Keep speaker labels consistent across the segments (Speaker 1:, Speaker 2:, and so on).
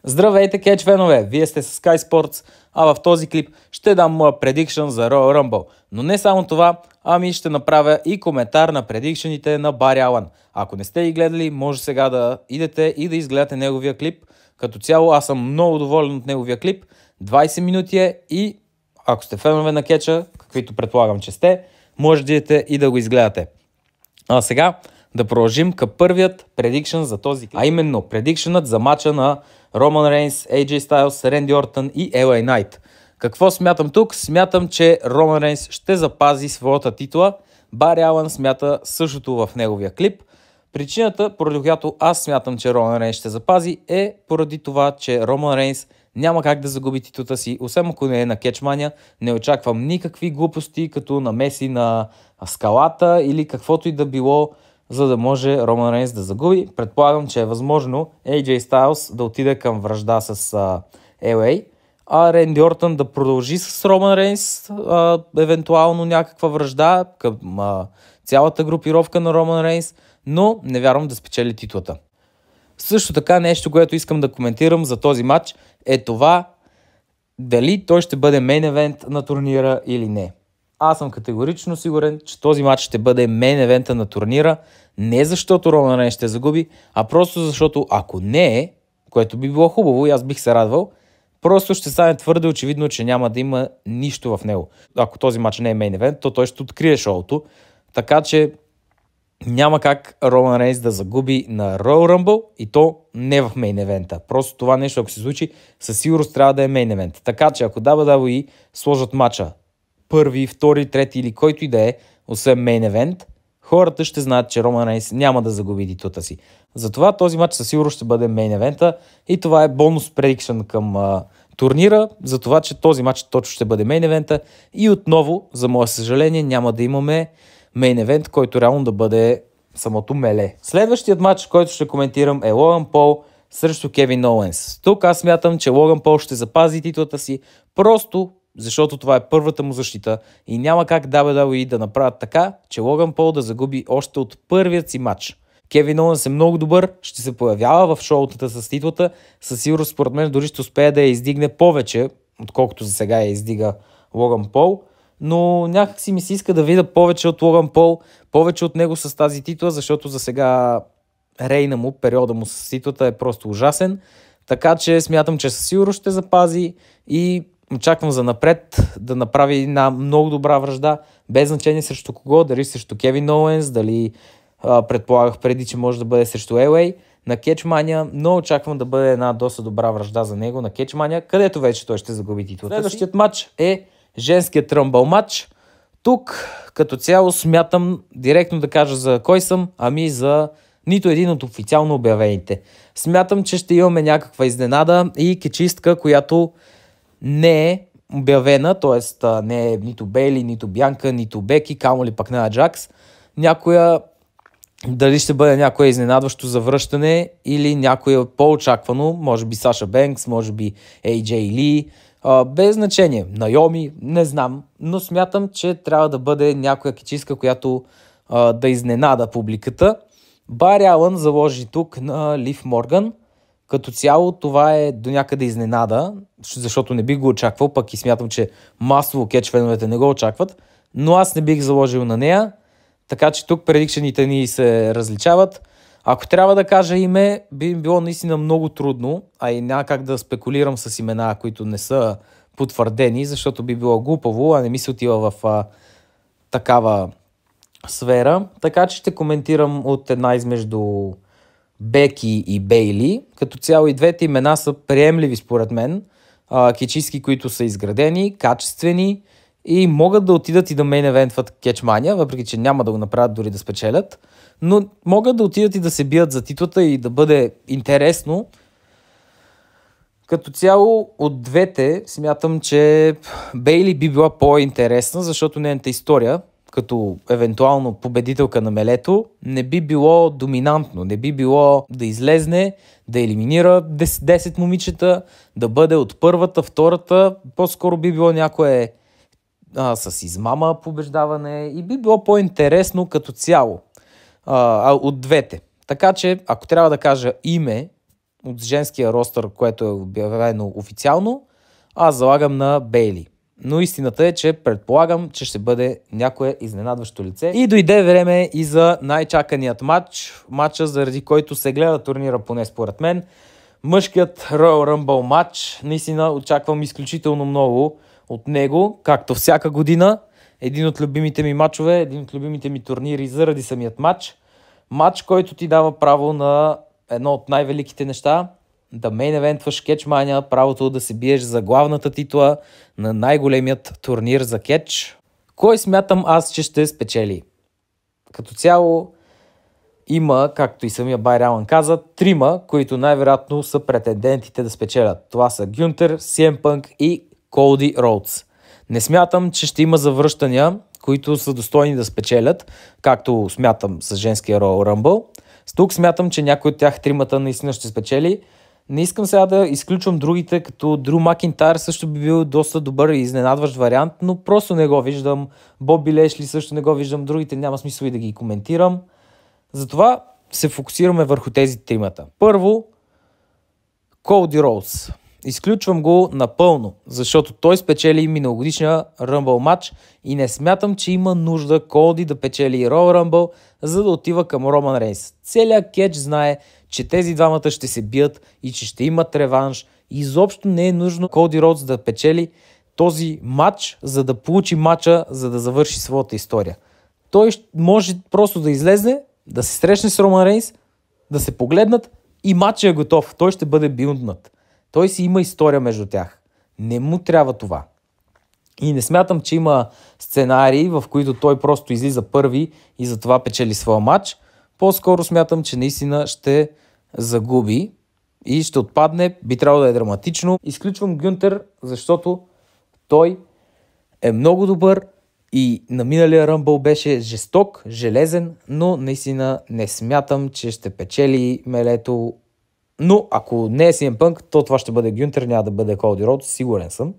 Speaker 1: Здравейте, кетч фенове! Вие сте с Sky Sports, а в този клип ще дам моя предикшън за Royal Rumble. Но не само това, ами ще направя и коментар на предикшъните на Бари Алън. Ако не сте ги гледали, може сега да идете и да изгледате неговия клип. Като цяло аз съм много доволен от неговия клип. 20 минути е и ако сте фенове на кетча, каквито предполагам, че сте, може да идете и да го изгледате. А сега да продължим към първият предикшън за този клип. А именно предикшънът за матча на Роман Рейнс, AJ Styles, Ренди Ортън и LA Knight. Какво смятам тук? Смятам, че Роман Рейнс ще запази своята титла. Бари Алън смята същото в неговия клип. Причината, поради която аз смятам, че Роман Рейнс ще запази, е поради това, че Роман Рейнс няма как да загуби титлата си, освен ако не е на кетчмания. Не очаквам никакви глупости, като намеси на скалата или каквото и да било, за да може Роман Рейнс да загуби. Предполагам, че е възможно AJ Styles да отиде към вражда с LA, а Ренди Ортън да продължи с Роман Рейнс, евентуално някаква вражда към цялата групировка на Роман Рейнс, но не вярвам да спечели титлата. Също така нещо, което искам да коментирам за този матч е това дали той ще бъде мейн евент на турнира или не. Аз съм категорично сигурен, че този матч ще бъде мейн евента на турнира, не защото Роман Рейнс ще загуби, а просто защото ако не е, което би било хубаво и аз бих се радвал, просто ще стане твърде очевидно, че няма да има нищо в него. Ако този матч не е мейн евент, то той ще открие шоуто, така че няма как Роман Рейнс да загуби на Royal Rumble и то не в мейн евента. Просто това нещо, ако се случи, със сигурност трябва да е мейн евент. Така че ако WWE сложат матча първи, втори, трети или който и да е, освен мейн евент, хората ще знаят, че Роман Рейнс няма да загуби титлата си. Затова този матч със сигурност ще бъде мейн евента и това е бонус предикшън към турнира, за това, че този матч точно ще бъде мейн евента и отново, за мое съжаление, няма да имаме мейн евент, който реално да бъде самото меле. Следващият матч, който ще коментирам, е Логан Пол срещу Кевин Оуенс. Тук аз смятам, че Логан Пол ще запази титлата си, просто защото това е първата му защита и няма как WWE да направят така, че Логан Пол да загуби още от първият си матч. Кевин Оуенс е много добър, ще се появява в шоутата с титлата, със сигурност според мен дори ще успее да я издигне повече, отколкото за сега я издига Логан Пол, но някак си ми се иска да видя повече от Логан Пол, повече от него с тази титла, защото за сега рейна му, периода му с титлата е просто ужасен, така че смятам, че със сигурност ще запази и очаквам за напред да направи една много добра вражда, без значение срещу кого, дали срещу Кевин Оуенс, дали предполагах преди, че може да бъде срещу LA на кетчмания, но очаквам да бъде една доста добра вражда за него на кетчмания, където вече той ще загуби титлата. Следващият матч е женският Ръмбъл матч. Тук като цяло смятам директно да кажа за кой съм, ами за нито един от официално обявените. Смятам, че ще имаме някаква изненада и кетчистка, която не е обявена, т.е. не е нито Бейли, нито Бянка, нито Беки, камо ли пък на Аджакс. Някоя, дали ще бъде някое изненадващо завръщане или някое по-очаквано, може би Саша Бенкс, може би AJ Ли, без значение, Найоми, не знам, но смятам, че трябва да бъде някоя кетчистка, която да изненада публиката. Бари Алън заложи тук на Лив Морган. Като цяло това е до някъде изненада, защото не бих го очаквал, пък и смятам, че масово кетч феновете не го очакват, но аз не бих заложил на нея, така че тук предикшените ни се различават. Ако трябва да кажа име, би било наистина много трудно, а и няма как да спекулирам с имена, които не са потвърдени, защото би било глупаво, а не ми се отива в такава сфера, така че ще коментирам от една измежду Беки и Бейли. Като цяло и двете имена са приемливи според мен, кетчистки, които са изградени, качествени и могат да отидат и да мейн евентват кетчмания, въпреки че няма да го направят дори да спечелят, но могат да отидат и да се бият за титлата и да бъде интересно. Като цяло от двете смятам, че Бейли би била по-интересна, защото нейната история като евентуално победителка на мелето, не би било доминантно, не би било да излезне, да елиминира 10 момичета, да бъде от първата, втората, по-скоро би било някое с измама побеждаване и би било по-интересно като цяло от двете. Така че, ако трябва да кажа име от женския ростър, което е обявено официално, аз залагам на Бейли. Но истината е, че предполагам, че ще бъде някое изненадващо лице. И дойде време и за най-чаканият матча, заради който се гледа турнира, поне според мен. Мъжкият Royal Rumble матч. Наистина очаквам изключително много от него, както всяка година. Един от любимите ми матчове, един от любимите ми турнири заради самият матч. Матч, който ти дава право на едно от най-великите неща, да main event-ваш кетчмания, правото да се биеш за главната титла на най-големият турнир за кетч. Кой смятам аз, че ще спечели? Като цяло има, както и самия Байер Алън каза, трима, които най-вероятно са претендентите да спечелят. Това са Гюнтер, CM Punk и Коди Роудс. Не смятам, че ще има завръщания, които са достойни да спечелят, както смятам с женския Royal Rumble. Тук смятам, че някой от тях тримата наистина ще спечели. Не искам сега да изключвам другите, като Дрю Макинтайр също би бил доста добър и изненадващ вариант, но просто не го виждам. Боби Лешли също не го виждам, другите няма смисъл и да ги коментирам. Затова се фокусираме върху тези тримата. Първо, Коди Роудс. Изключвам го напълно, защото той спечели миналогодишния Rumble матч и не смятам, че има нужда Коди да печели Royal Rumble, за да отива към Роман Рейнс. Целият кетч знае, че тези двамата ще се бият и че ще имат реванш. Изобщо не е нужно Коди Роудс да печели този матч, за да получи матча, за да завърши своята история. Той може просто да излезе, да се срещне с Роман Рейнс, да се погледнат и матчът е готов. Той ще бъде билднат. Той си има история между тях. Не му трябва това. И не смятам, че има сценарии, в които той просто излиза първи и затова печели своя матч. По-скоро смятам, че наистина ще загуби и ще отпадне. Би трябвало да е драматично. Изключвам Гюнтер, защото той е много добър и на миналия Ръмбъл беше жесток, железен, но наистина не смятам, че ще печели мелето. Но ако не е CM Punk, то това ще бъде Гюнтер, няма да бъде Коди Роудс, сигурен съм.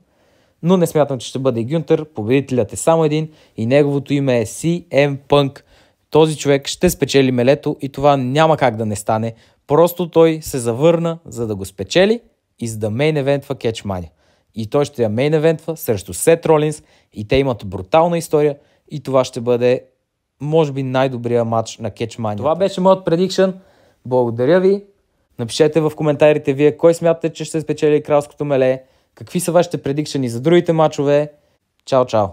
Speaker 1: Но не смятам, че ще бъде Гюнтер. Победителят е само един и неговото име е CM Punk. Този човек ще спечели мелето и това няма как да не стане. Просто той се завърна, за да го спечели и за да мейн евентва кетчмания. И той ще я мейн евентва срещу Сет Ролинс и те имат брутална история и това ще бъде, може би, най-добрия матч на кетчмания. Това беше моят предикшън. Благодаря ви. Напишете в коментарите вие кой смятате, че ще спечели кралското меле, какви са вашите предикшъни за другите матчове. Чао, чао!